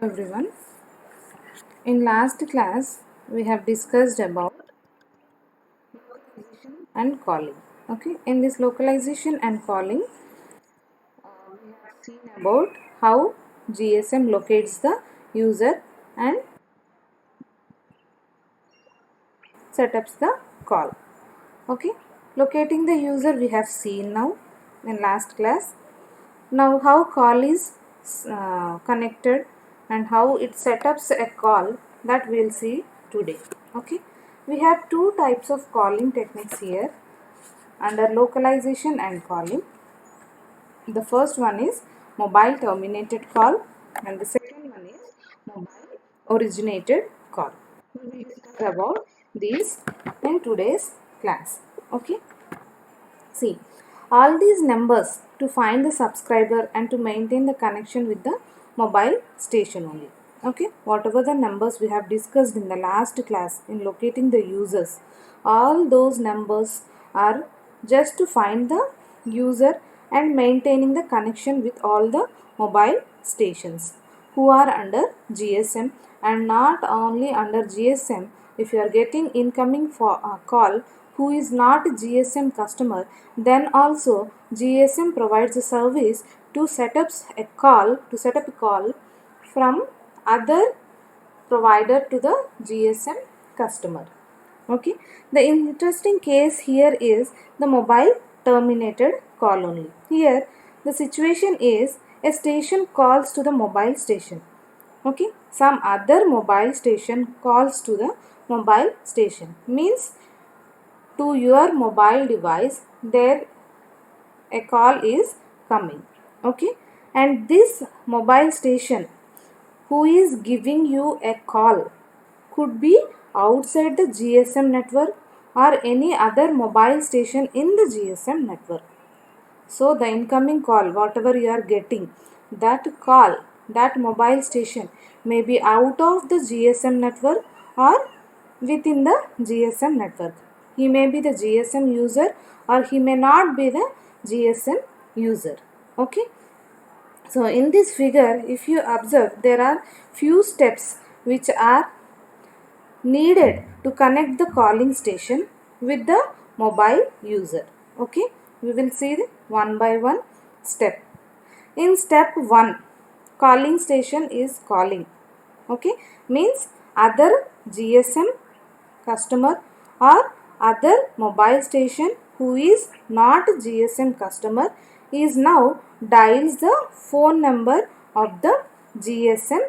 Everyone. In last class, we have discussed about and calling. Okay, in this localization and calling, we have seen about how GSM locates the user and setups the call. Okay, locating the user we have seen now in last class. Now, how call is connected and how it setups a call, that we will see today. Okay, we have two types of calling techniques here under localization and calling. The first one is mobile terminated call and the second one is mobile originated call. We will discuss about these in today's class. Okay. See, all these numbers to find the subscriber and to maintain the connection with the mobile station only. Okay, whatever the numbers we have discussed in the last class in locating the users, all those numbers are just to find the user and maintaining the connection with all the mobile stations who are under GSM, and not only under GSM. If you are getting incoming for a call who is not a GSM customer, then also GSM provides a service to set up a call from other provider to the GSM customer. Okay, the interesting case here is the mobile terminated call only. Here the situation is a station calls to the mobile station. Okay, some other mobile station calls to the mobile station, means to your mobile device there a call is coming. Okay, and this mobile station who is giving you a call could be outside the GSM network or any other mobile station in the GSM network. So the incoming call, whatever you are getting, that call, that mobile station may be out of the GSM network or within the GSM network. He may be the GSM user or he may not be the GSM user. Okay. So in this figure, if you observe, there are few steps which are needed to connect the calling station with the mobile user. Okay, we will see the one by one step. In step 1, calling station is calling. Okay, means other GSM customer or other mobile station who is not GSM customer is now dials the phone number of the GSM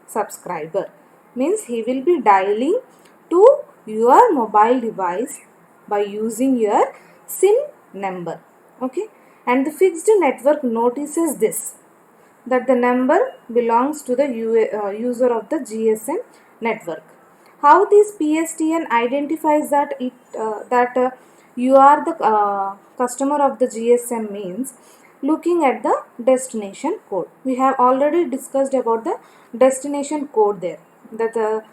subscriber, means he will be dialing to your mobile device by using your SIM number. Okay, and the fixed network notices this, that the number belongs to the user of the GSM network. How this PSTN identifies that you are the customer of the GSM means looking at the destination code. We have already discussed about the destination code there. That the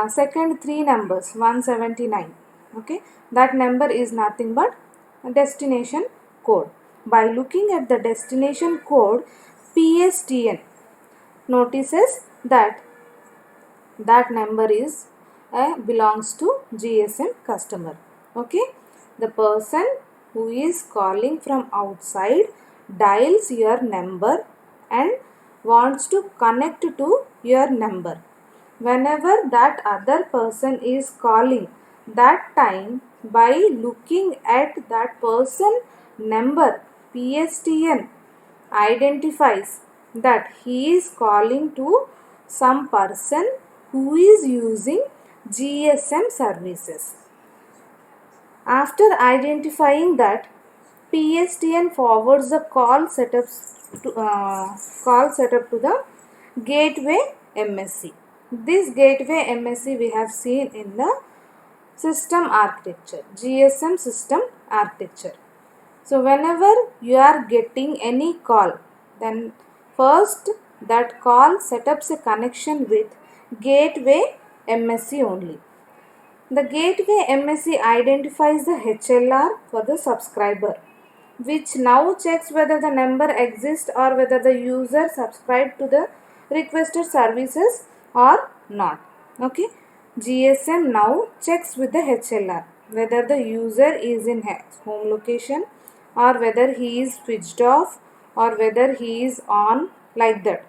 second three numbers 179. Okay, that number is nothing but a destination code. By looking at the destination code, PSTN notices that that number is belongs to GSM customer. Okay, the person who is calling from outside dials your number and wants to connect to your number. Whenever that other person is calling, that time by looking at that person number, PSTN identifies that he is calling to some person who is using GSM services. After identifying that, PSTN forwards the call setup to the gateway MSC. This gateway MSC we have seen in the system architecture, GSM system architecture. So whenever you are getting any call, then first that call setups a connection with gateway MSC only. The gateway MSC identifies the HLR for the subscriber, which now checks whether the number exists or whether the user subscribed to the requested services or not. Okay, GSM now checks with the HLR whether the user is in home location or whether he is switched off or whether he is on, like that.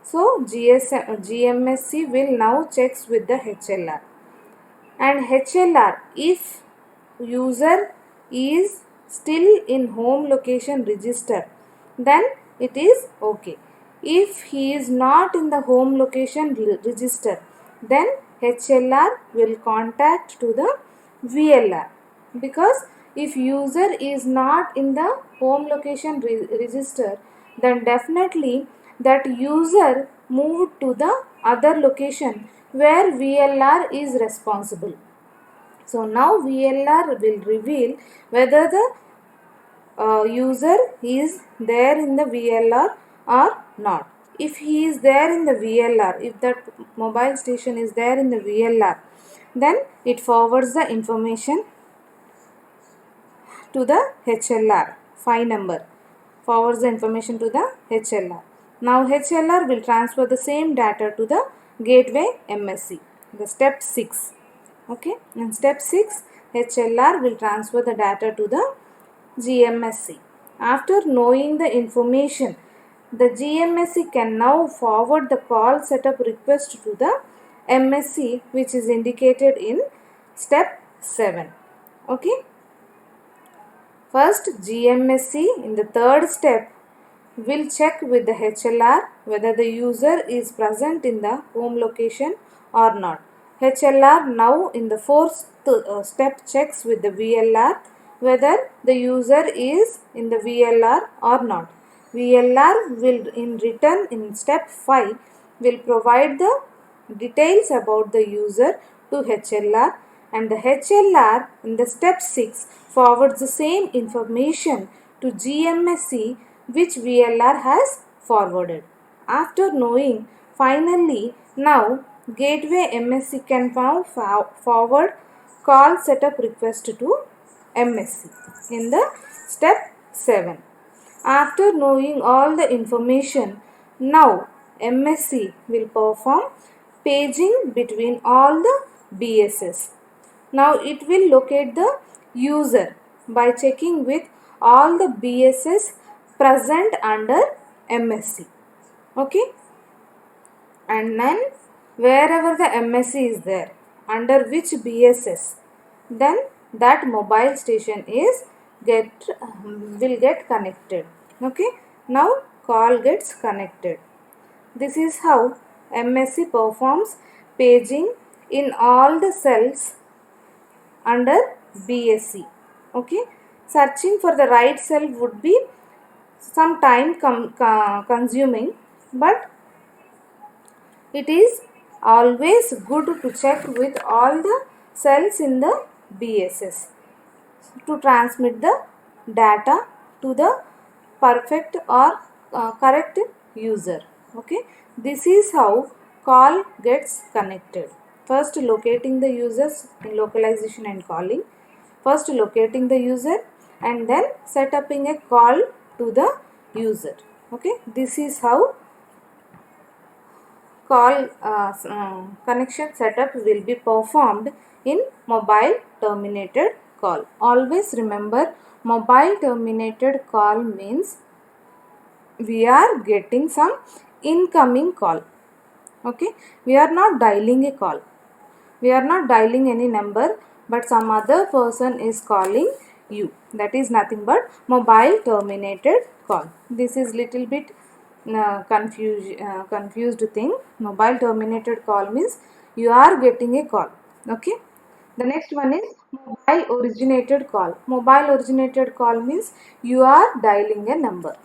So GMSC will now checks with the HLR, and HLR, if user is still in home location register, then it is okay. If he is not in the home location register, then HLR will contact to the VLR, because if user is not in the home location register, then definitely that user moved to the other location where VLR is responsible. So now VLR will reveal whether the user is there in the VLR or not. If he is there in the VLR, if that mobile station is there in the VLR, then it forwards the information to the HLR, 5 number, forwards the information to the HLR. Now HLR will transfer the same data to the gateway MSC, the step 6. Okay, in step 6, HLR will transfer the data to the GMSC. After knowing the information, the GMSC can now forward the call setup request to the MSC, which is indicated in step 7. Okay. First, GMSC in the third step will check with the HLR whether the user is present in the home location or not. HLR now in the fourth step checks with the VLR whether the user is in the VLR or not. VLR will in return in step 5 will provide the details about the user to HLR, and the HLR in the step 6 forwards the same information to GMSC which VLR has forwarded. After knowing, finally now gateway MSC can now forward call setup request to MSC in the step 7. After knowing all the information, now MSC will perform paging between all the BSS. Now it will locate the user by checking with all the BSS present under MSC. Okay, and then wherever the MSC is there, under which BSS, then that mobile station is will get connected. Okay, now call gets connected. This is how MSC performs paging in all the cells under BSC. Okay, searching for the right cell would be some time consuming, but it is always good to check with all the cells in the BSS to transmit the data to the perfect or correct user. Okay, this is how call gets connected. First, locating the users in localization and calling. First, locating the user and then set up a call to the user. Okay, this is how call connection setup will be performed in mobile terminated call. Always remember, mobile terminated call means we are getting some incoming call. Okay, we are not dialing a call, we are not dialing any number, but some other person is calling you. That is nothing but mobile terminated call. This is little bit confused thing. Mobile terminated call means you are getting a call. Okay, the next one is mobile originated call. Mobile originated call means you are dialing a number.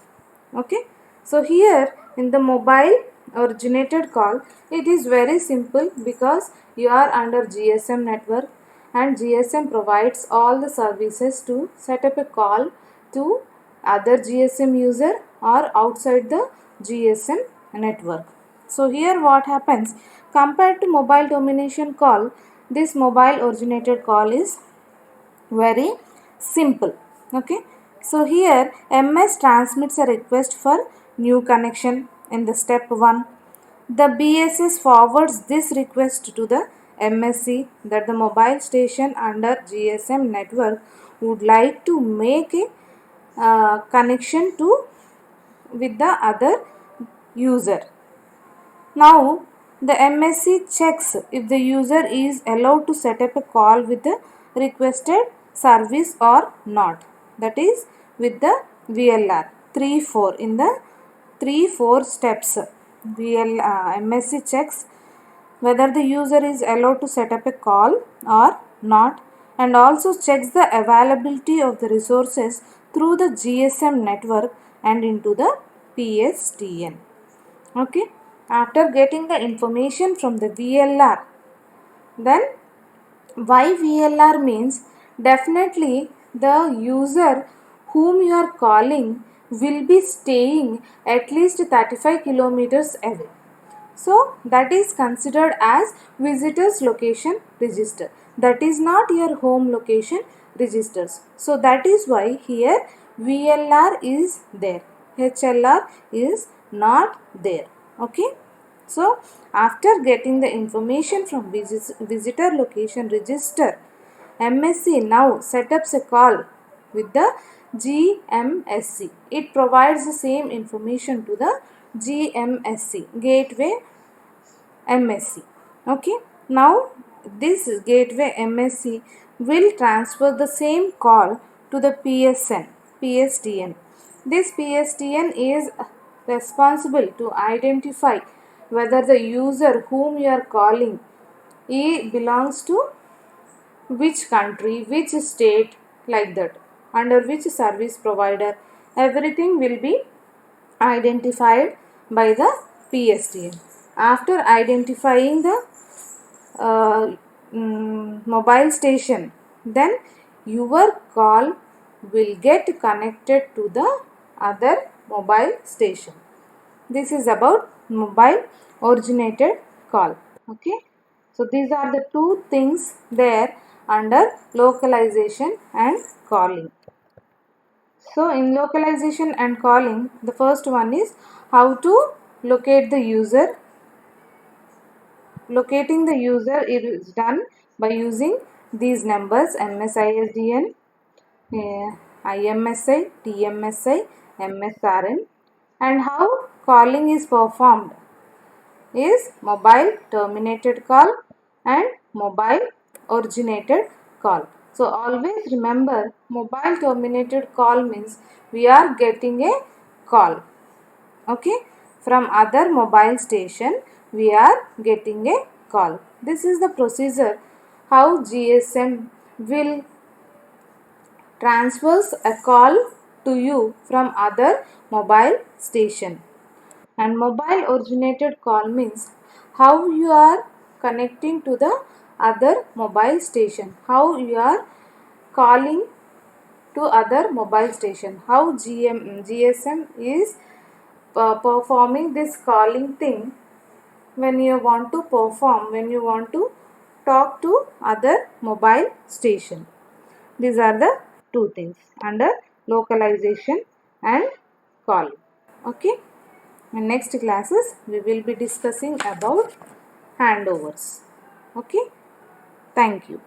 Okay, so here in the mobile originated call, it is very simple because you are under GSM network and GSM provides all the services to set up a call to other GSM user or outside the GSM network. So here what happens, compared to mobile termination call, this mobile originated call is very simple. Okay, so here MS transmits a request for new connection in the step 1. The BSS forwards this request to the MSC that the mobile station under GSM network would like to make a connection to with the other user. Now the MSC checks if the user is allowed to set up a call with the requested service or not. That is with the VLR 3-4 in the 3-4 steps. MSC checks whether the user is allowed to set up a call or not, and also checks the availability of the resources through the GSM network and into the PSTN. Okay, after getting the information from the VLR, then why VLR means definitely the user whom you are calling will be staying at least 35 kilometers away. So that is considered as visitor's location register. That is not your home location registers. So that is why here VLR is there. HLR is not there. Okay. So after getting the information from visitor location register, MSC now set up a call with the GMSC. It provides the same information to the GMSC, Gateway MSC. Okay. Now this Gateway MSC will transfer the same call to the PSTN. This PSTN is responsible to identify whether the user whom you are calling belongs to which country, which state, like that, under which service provider. Everything will be identified by the PSTN. After identifying the mobile station, then your call will get connected to the other mobile station. This is about mobile originated call. Okay, so these are the two things there under localization and calling. So in localization and calling, the first one is how to locate the user. Locating the user is done by using these numbers: MSISDN, IMSI, TMSI, MSRN. And how calling is performed is mobile terminated call and mobile originated call. So always remember, mobile terminated call means we are getting a call, okay, from other mobile station. We are getting a call. This is the procedure how GSM will transfers a call to you from other mobile station. And mobile originated call means how you are connecting to the other mobile station, how you are calling to other mobile station, how GSM is performing this calling thing when you want to perform, when you want to talk to other mobile station. These are the two things under localization and calling. Okay. In next classes we will be discussing about handovers. Okay. Thank you.